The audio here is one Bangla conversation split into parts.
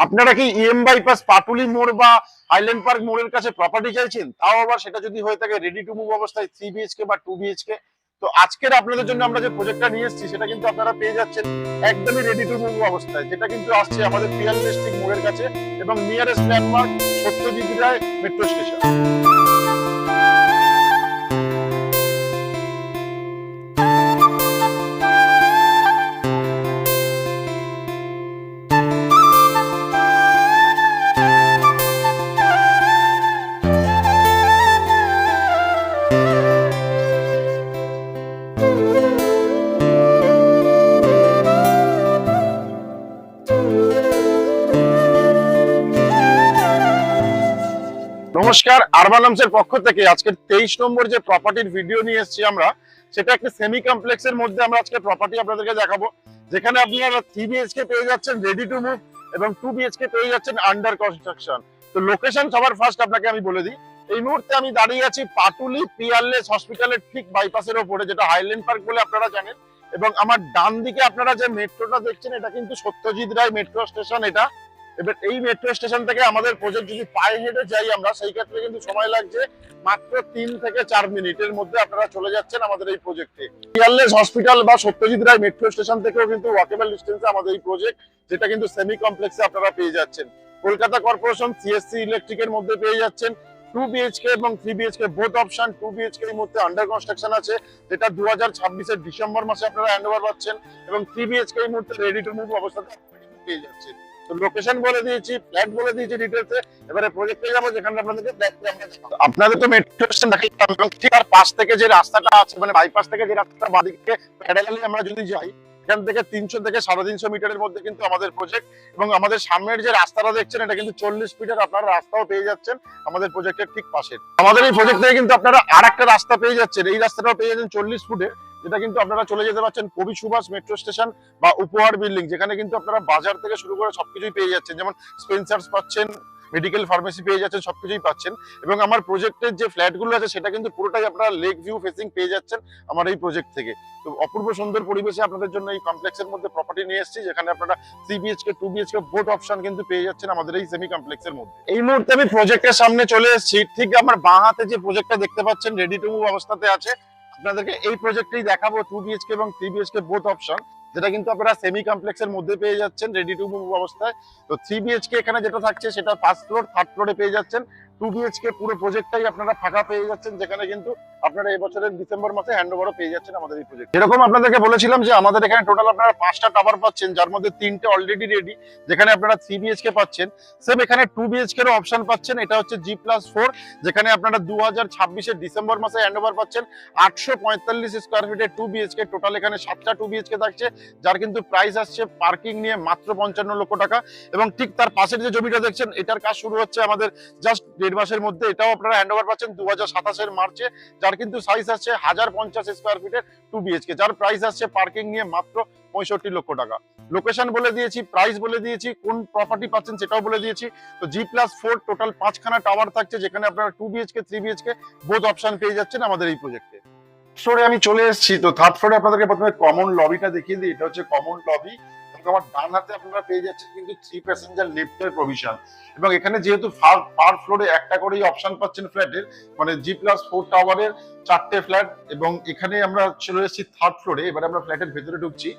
আপনারা কি ইএম বাইপাস পাটুলি মোড় বা হাইল্যান্ড পার্ক মোড়ের কাছে প্রপার্টি চাইছেন, তাও আবার সেটা যদি হয়ে থাকে রেডি টু মুভ অবস্থায় 3 বিএইচকে বা 2 বিএইচকে? তো আজকের আপনাদের জন্য আমরা যে প্রজেক্টটা নিয়ে এসেছি সেটা কিন্তু আপনারা পেয়ে যাচ্ছেন একদমই রেডি টু মুভ অবস্থায়, যেটা কিন্তু আসছে আমাদের পিয়ারলেস ঠিক মোড়ের কাছে এবং nearest landmark Satyajit Ray metro station. নমস্কার, আরবানামসের পক্ষ থেকে আজকের 23 নম্বর যে প্রপার্টির ভিডিও নিয়ে এসেছি আমরা, সেটা একটা সেমি কমপ্লেক্সের মধ্যে আমরা আজকে প্রপার্টি আপনাদেরকে দেখাবো, যেখানে আপনারা 3 বিএইচকে পেয়ে যাচ্ছেন রেডি টু মুভ এবং 2 বিএইচকে পেয়ে যাচ্ছেন আন্ডার কনস্ট্রাকশন। তো লোকেশন সবার ফার্স্ট আপনাকে আমি বলে দিই। এই মুহূর্তে আমি দাঁড়িয়ে আছি পাটুলি পিয়ারলেস হসপিটালের ঠিক বাইপাসের ওপরে, যেটা হাইল্যান্ড পার্ক বলে আপনারা জানেন। এবং আমার ডান দিকে আপনারা যে মেট্রোটা দেখছেন, এটা কিন্তু সত্যজিৎ রায় মেট্রো স্টেশন। এটা এবার এই মেট্রো স্টেশন থেকে আমাদের প্রজেক্ট যদি পায়ে হেঁটে যাই আমরা, সেই ক্ষেত্রে কিন্তু সময় লাগছে মাত্র 3 থেকে 4 মিনিটের মধ্যে আপনারা চলে যাচ্ছেন আমাদের এই প্রজেক্টে। পিয়ারলেস হসপিটাল বা সত্যজিৎ রায় মেট্রো স্টেশন থেকেও কিন্তু ওয়াকেবল ডিস্টেন্সে আমাদের এই প্রজেক্ট, যেটা কিন্তু সেমি কমপ্লেক্সে আপনারা পেয়ে যাচ্ছেন। কলকাতা কর্পোরেশন সিএসসি ইলেকট্রিকের মধ্যে পেয়ে যাচ্ছেন 2 বিএইচকে এবং 3 বিএইচকে বোথ অপশন। 2 বিএইচকে এর মধ্যে আন্ডার কনস্ট্রাকশন আছে, যেটা 2026 এর ডিসেম্বর মাসে আপনারা হ্যান্ডওভার পাচ্ছেন, এবং 3 বিএইচকে এর মধ্যে রেডি টু মুভ অবস্থাতে পেয়ে যাচ্ছেন। তো লোকেশন বলে দিয়েছি, ফ্ল্যাট বলে দিয়েছি ডিটেইলসে। এবারে প্রজেক্টে যাব, যেখানে আপনাদেরকে ফ্ল্যাটটি আমরা দেখাবো। আপনাদের তো মেট্রো স্টেশন দেখাইলাম, এবং ঠিক তার পাশ থেকে যে রাস্তাটা আছে, মানে বাইপাস থেকে যে রাস্তাটা বাদিকে প্যারালালি আমরা যদি যাই, এখান থেকে 300 থেকে 350 মিটারের মধ্যে কিন্তু আমাদের প্রজেক্ট। এবং আমাদের সামনের যে রাস্তাটা দেখছেন, এটা কিন্তু 40 ফিটের আপনারা রাস্তাও পেয়ে যাচ্ছেন আমাদের প্রজেক্টের ঠিক পাশে। আমাদের এই প্রজেক্ট থেকে কিন্তু আপনারা আরেকটা রাস্তা পেয়ে যাচ্ছেন, এই রাস্তাটাও পেয়ে যাচ্ছেন 40 ফুটের, যেটা কিন্তু আপনারা চলে যেতে পারছেন কবি সুভাষ মেট্রো স্টেশন বা উপহার বিল্ডিং, যেখানে কিন্তু আপনারা বাজার থেকে শুরু করে সবকিছুই পেয়ে যাচ্ছেন, যেমন স্পেন্সার্স পাচ্ছেন, মেডিকেল ফার্মেসি পেয়ে যাচ্ছেন, সবকিছুই পাচ্ছেন। এবং আমার প্রজেক্টের যে ফ্ল্যাটগুলো আছে, সেটা কিন্তু পুরোটাই আপনারা লেক ভিউ ফেসিং পেয়ে যাচ্ছেন আমার এই প্রজেক্ট থেকে। তো অপূর্ব সুন্দর পরিবেশে আপনাদের জন্য এই কমপ্লেক্সের মধ্যে প্রপার্টি নিয়ে এসেছি, যেখানে আপনারা 3 বিএইচকে 2 বিএইচকে বোথ অপশন কিন্তু পেয়ে যাচ্ছেন আমাদের এই সেমি কমপ্লেক্সের মধ্যে। এই মুহূর্তে আমি প্রজেক্টের সামনে চলে এসেছি, ঠিক আমার বাঁ হাতে যে প্রজেক্টটা দেখতে পাচ্ছেন রেডি টু মুভ অবস্থাতে আছে, আপনাদেরকে এই প্রজেক্টেই দেখাবো 2 বিএইচকে এবং 3 বিএইচকে বোথ অপশন, যেটা কিন্তু আপনারা সেমি কমপ্লেক্সের মধ্যে পেয়ে যাচ্ছেন রেডি টু মুভ অবস্থায়। তো 3 বিএইচকে এখানে যেটা থাকছে সেটা ফার্স্ট ফ্লোর, থার্ড ফ্লোরে পেয়ে যাচ্ছেন। 2 বিএইচকে পুরো প্রজেক্টটাই আপনারা ফাঁকা পেয়ে যাচ্ছেন, যেখানে কিন্তু আপনারা এই বছরের ডিসেম্বর মাসে হ্যান্ডওভারও পেয়ে যাচ্ছেন আমাদের এই প্রজেক্ট। এরকম আপনাদেরকে বলেছিলাম যে আমাদের এখানে টোটাল আপনারা 5টা টাওয়ার পাচ্ছেন, যার মধ্যে 3টে অলরেডি রেডি, যেখানে আপনারা 3 বিএইচকে পাচ্ছেন। সেম এখানে 2 বিএইচকে এর অপশন পাচ্ছেন, এটা হচ্ছে G+4, যেখানে আপনারা 2026 এর ডিসেম্বর মাসে হ্যান্ডওভার পাচ্ছেন। 845 স্কয়ার ফিটের 2 বিএইচকে, টোটাল এখানে 7টা 2 বিএইচকে থাকছে, যার কিন্তু প্রাইস আসছে পার্কিং নিয়ে মাত্র 55 লক্ষ টাকা। এবং ঠিক তার পাশের যে জমিটা দেখছেন, এটার কাজ শুরু হচ্ছে আমাদের জাস্ট 1.5 মাসের মধ্যে, এটাও আপনারা হ্যান্ডওভার পাচ্ছেন 2027 এর মার্চে, যার কিন্তু সাইজ আসছে 1050 স্কয়ার ফিটের 2 বিএইচকে, যার প্রাইস আসছে পার্কিং নিয়ে মাত্র 65 লক্ষ টাকা। লোকেশন বলে দিয়েছি, প্রাইস বলে দিয়েছি, কোন প্রপার্টি পাচ্ছেন সেটাও বলে দিয়েছি। তো G+4 টোটাল 5খানা টাওয়ার থাকছে, যেখানে আপনারা 2 বিএইচকে 3 বিএইচকে বোথ অপশন পেয়ে যাচ্ছেন আমাদের এই প্রজেক্টে। ফ্লোরে আমি চলে এসেছি। তো থার্ড ফ্লোরে আপনাদেরকে প্রথমে কমন লবিটা দেখিয়ে দিই, এটা হচ্ছে কমন লবি। আমার ডান হাতে আপনারা পেয়ে যাচ্ছেন কিন্তু 3 প্যাসেঞ্জার লিফটের প্রভিশন। এবং এখানে যেহেতু পার ফ্লোরে একটা করেই অপশন পাচ্ছেন ফ্ল্যাটের, মানে G+4 টাওয়ারের 4টে ফ্ল্যাট। এবং এখানে আমরা চলে এসেছি থার্ড ফ্লোরে। এবারে আমরা ফ্ল্যাটের ভেতরে ঢুকছি।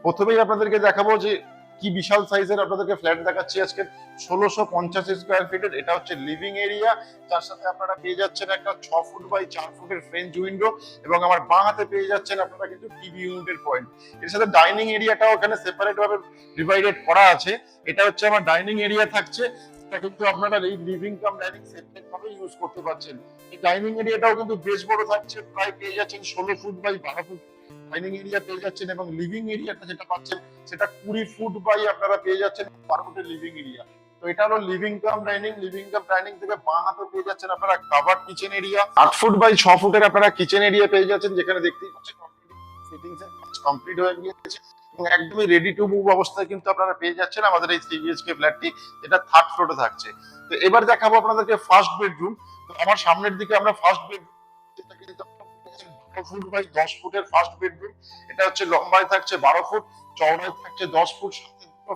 প্রথমেই আপনাদেরকে দেখাবো যে কি বিশাল সাইজের আপনাদেরকে ফ্ল্যাট দেখাচ্ছি আজকে, 1650 স্কয়ার ফিটের। এটা হচ্ছে লিভিং এরিয়া, যার সাথে আপনারা পেয়ে যাচ্ছেন একটা 6 ফুট বাই 4 ফুটের ফ্রেঞ্চ উইন্ডো। এবং আমার বাঁ হাতে পেয়ে যাচ্ছেন আপনারা কিন্তু টিভি ইউনিটের পয়েন্ট। এর সাথে ডাইনিং এরিয়াটাও এখানে সেপারেট ভাবে ডিভাইডেড করা আছে। এটা হচ্ছে আমার ডাইনিং এরিয়া থাকছে, এটা কিন্তু আপনারা এই লিভিং কাম ডাইনিং সেপারেট ভাবে ইউজ করতে পারছেন। এই ডাইনিং এরিয়াটাও কিন্তু বেশ বড় থাকছে, প্রায় পেয়ে যাচ্ছেন 16 foot by 12 foot dining area পেয়ে যাচ্ছেন। এবং লিভিং এরিয়াটা যেটা পাচ্ছেন, সেটা 20 ফুট বাই আপনারা পেয়ে যাচ্ছেন 12 ফুটের লিভিং এরিয়া। তো এটা হলো living cum dining. Living cum dining থেকে বাঁ হাতে পেয়ে যাচ্ছেন আপনারা covered kitchen area, 8 foot by 6 ফুটের আপনারা কিচেন এরিয়া পেয়ে যাচ্ছেন, যেখানে দেখতেই পাচ্ছেন ফিটিংস কমপ্লিট হয়ে গিয়েছে এবং একদমই রেডি টু মুভ অবস্থায় কিন্তু আপনারা পেয়ে যাচ্ছেন আমাদের এই 3 বিএইচকে ফ্ল্যাটটি, যেটা থার্ড ফ্লোরে থাকছে। তো এবার দেখাবো আপনাদেরকে ফার্স্ট বেডরুম। তো আমার সামনের দিকে আমরা ফার্স্ট বেডরুম, যেটা কিন্তু 12 ফুট বাই 10 ফুটের ফার্স্ট বেডরুম। এটা হচ্ছে লম্বায় থাকছে 12 ফুট, চওড়ায় থাকছে 10 ফুট,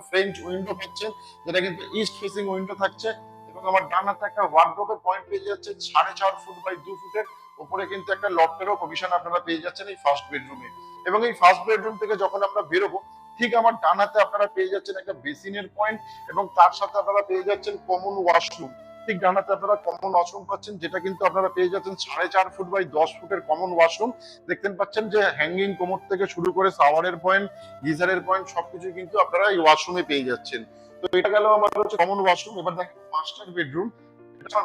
ফ্রেঞ্চ উইন্ডো পাচ্ছেন, যেটা কিন্তু ইস্ট ফেসিং উইন্ডো থাকছে। এবং আমার ডান হাতে একটা ওয়ার্ডরোবের পয়েন্ট পেয়ে যাচ্ছে 4.5 ফুট বাই 2 ফুটের। উপরে কিন্তু একটা লফটেরও প্রভিশন আপনারা পেয়ে যাচ্ছেন এই ফার্স্ট বেডরুমে। এবং এই ফার্স্ট বেডরুম থেকে যখন আমরা বেরোবো, ঠিক আমার ডান হাতে আপনারা পেয়ে যাচ্ছেন একটা বেসিনের পয়েন্ট, এবং তার সাথে আপনারা পেয়ে যাচ্ছেন কমন ওয়াশরুম। ঠিক ডান হাতে আপনারা কমন ওয়াশরুম পাচ্ছেন, যেটা কিন্তু আপনারা পেয়ে যাচ্ছেন 4.5 ফুট বাই 10 ফুটের কমন ওয়াশরুম। দেখতে পাচ্ছেন যে হ্যাঙ্গিং কোমর থেকে শুরু করে শাওয়ারের পয়েন্ট, গিজারের পয়েন্ট সবকিছু কিন্তু আপনারা এই ওয়াশরুমে পেয়ে যাচ্ছেন। তো এটা গেল আমার হচ্ছে কমন ওয়াশরুম। এবার দেখেন master bedroom.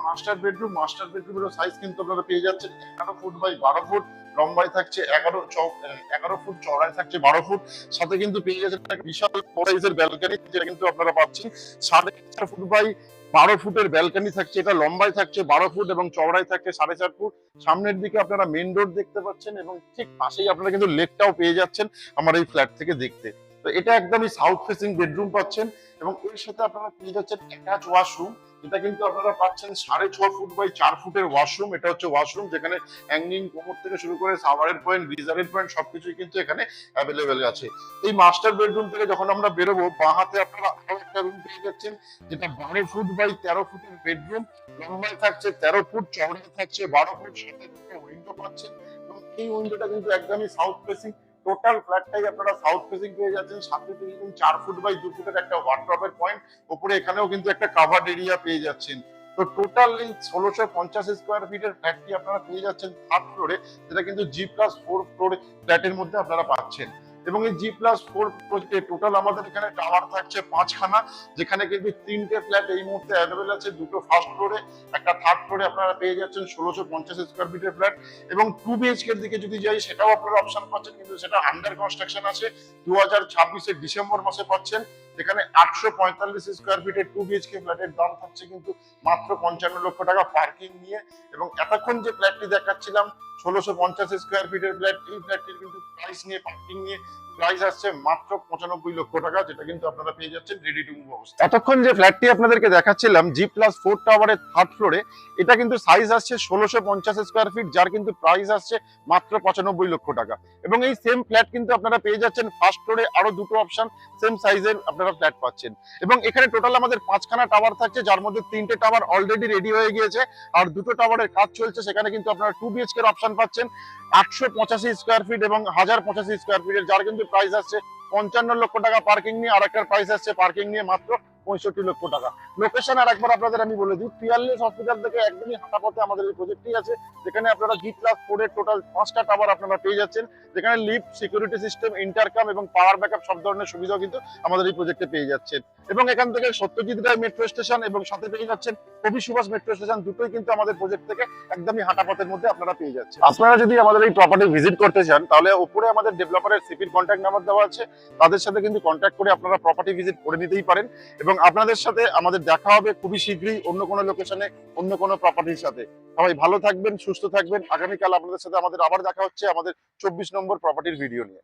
Master bedroom, master বেডরুমের সাইজ কিন্তু আপনারা পেয়ে যাচ্ছেন 11 ফুট বাই 12 ফুট, লম্বায় থাকছে 11 ফুট, চওড়ায় থাকছে 12 ফুট। সাথে কিন্তু পেয়ে যাচ্ছেন একটা বিশাল সাইজের ব্যালকনি, যেটা কিন্তু আপনারা পাচ্ছেন 4.5 ফুট বাই 12 ফুটের ব্যালকনি থাকছে। এটা লম্বায় থাকছে 12 ফুট এবং চওড়ায় থাকছে 4.5 ফুট। সামনের দিকে আপনারা মেইন রোড দেখতে পাচ্ছেন, এবং ঠিক পাশেই আপনারা কিন্তু লেকটাও পেয়ে যাচ্ছেন আমার এই ফ্ল্যাট থেকে দেখতে। তো এটা একদমই সাউথ ফেসিং বেডরুম পাচ্ছেন, এবং এর সাথে আপনারা পেয়ে যাচ্ছেন অ্যাটাচ ওয়াশরুম। এটা কিন্তু আপনারা পাচ্ছেন 6.5 ফুট বাই 4 ফুটের ওয়াশরুম। এটা হচ্ছে ওয়াশরুম, যেখানে হ্যাঙ্গিং কোমর থেকে শুরু করে শাওয়ারের পয়েন্ট, গিজারের পয়েন্ট সবকিছুই কিন্তু এখানে অ্যাভেলেবেল আছে। এই মাস্টার বেডরুম থেকে যখন আমরা বেরোবো, বাঁ হাতে আপনারা আরো একটা রুম পেয়ে যাচ্ছেন, যেটা 12 ফুট বাই 13 ফুটের বেডরুম। লম্বায় থাকছে 13 ফুট, চওড়ায় থাকছে 12 ফুট, সাথে দুটো উইন্ডো পাচ্ছেন। এবং এই উইন্ডোটা কিন্তু একদমই সাউথ ফেসিং। টোটাল ফ্ল্যাটটাই আপনারা সাউথ ফেসিং পেয়ে যাচ্ছেন। সাথে পেয়ে যাচ্ছেন 4 ফুট বাই 2 ফুটের একটা ওয়ার্ডরোবের পয়েন্ট। উপরে এখানেও কিন্তু একটা কাভার্ড এরিয়া পেয়ে যাচ্ছেন। তো টোটাল এই 1650 স্কোয়ার ফিটের ফ্ল্যাটটি আপনারা পেয়ে যাচ্ছেন থার্ড ফ্লোরে, যেটা কিন্তু G+4 ফ্লোর ফ্ল্যাটের মধ্যে আপনারা পাচ্ছেন। এবং এই G+4 প্রজেক্টে টোটাল আমাদের এখানে টাওয়ার থাকছে 5খানা, যেখানে কিন্তু 3টে ফ্ল্যাট এই মুহূর্তে অ্যাভেলেবল আছে। দুটো ফার্স্ট ফ্লোরে, একটা থার্ড ফ্লোরে আপনারা পেয়ে যাচ্ছেন 1650 স্কোয়ার ফিটের ফ্ল্যাট। এবং 2 BHK এর দিকে যদি যাই, সেটাও আপনারা অপশন পাচ্ছেন, কিন্তু সেটা আন্ডার কনস্ট্রাকশন আছে। 2026 ডিসেম্বর মাসে পাচ্ছেন, যেখানে 845 স্কোয়ার ফিটের 2 BHK ফ্ল্যাটের দাম থাকছে কিন্তু মাত্র 55 লক্ষ টাকা পার্কিং নিয়ে। এবং এতক্ষণ যে ফ্ল্যাটটি দেখাচ্ছিলাম 1650 স্কোয়ার ফিটের ফ্ল্যাট, এই ফ্ল্যাটটির কিন্তু প্রাইস নিয়ে, পার্কিং নিয়ে প্রাইস আসছে মাত্র 95 লক্ষ টাকা, যেটা কিন্তু আপনারা পেয়ে যাচ্ছেন রেডি টু মুভ অবস্থা। এতক্ষণ যে ফ্ল্যাটটি আপনাদেরকে দেখাচ্ছিলাম G+4 টাওয়ারের থার্ড ফ্লোরে, এটা কিন্তু সাইজ আসছে 1650 স্কোয়ার ফিট, যার কিন্তু প্রাইস আসছে মাত্র 95 লক্ষ টাকা। এবং এই সেম ফ্ল্যাট কিন্তু আপনারা পেয়ে যাচ্ছেন ফার্স্ট ফ্লোরে, আরো দুটো অপশন সেম সাইজের আপনারা ফ্ল্যাট পাচ্ছেন। এবং এখানে টোটাল আমাদের 5খানা টাওয়ার থাকছে, যার মধ্যে 3টে টাওয়ার অলরেডি রেডি হয়ে গিয়েছে, আর দুটো টাওয়ারের কাজ চলছে। সেখানে কিন্তু আপনারা 2 BHK এর অপশন পাচ্ছেন 885 স্কোয়ার ফিট এবং 1085 স্কোয়ার ফিটের, যার কিন্তু প্রাইস আসছে 55 লক্ষ টাকা পার্কিং নিয়ে। আর একটা প্রাইস আসছে পার্কিং নিয়ে মাত্র 65 লক্ষ টাকা। লোকেশন আর একবার আপনাদের আমি বলে দিই, পিয়ারলেস হসপিটাল থেকে একদমই হাঁটা পথে আমাদের এই প্রজেক্টটি আছে, যেখানে আপনারা G+4 এর টোটাল 5টা টাওয়ার আপনারা পেয়ে যাচ্ছেন, যেখানে লিফট, সিকিউরিটি সিস্টেম, ইন্টারকাম এবং পাওয়ার ব্যাকআপ সব ধরনের সুবিধাও কিন্তু আমাদের এই প্রজেক্টে পেয়ে যাচ্ছেন। এবং এখান থেকে সত্যজিৎ রায় মেট্রো স্টেশন এবং সাথে পেয়ে যাচ্ছেন কবি সুভাষ মেট্রো স্টেশন, দুটোই কিন্তু আমাদের প্রজেক্ট থেকে একদমই হাঁটা পথের মধ্যে আপনারা পেয়ে যাচ্ছেন। আপনারা যদি আমাদের এই প্রপার্টি ভিজিট করতে চান, তাহলে উপরে আমাদের ডেভেলপারের সিপির কন্ট্যাক্ট নাম্বার দেওয়া আছে, তাদের সাথে কিন্তু কন্ট্যাক্ট করে আপনারা প্রপার্টি ভিজিট করে নিতেই পারেন। এবং আপনাদের সাথে আমাদের দেখা হবে খুবই শীঘ্রই অন্য কোনো লোকেশনে, অন্য কোনো প্রপার্টির সাথে। সবাই ভালো থাকবেন, সুস্থ থাকবেন। আগামীকাল আপনাদের সাথে আমাদের আবার দেখা হচ্ছে আমাদের 24 নম্বর প্রপার্টির ভিডিও নিয়ে।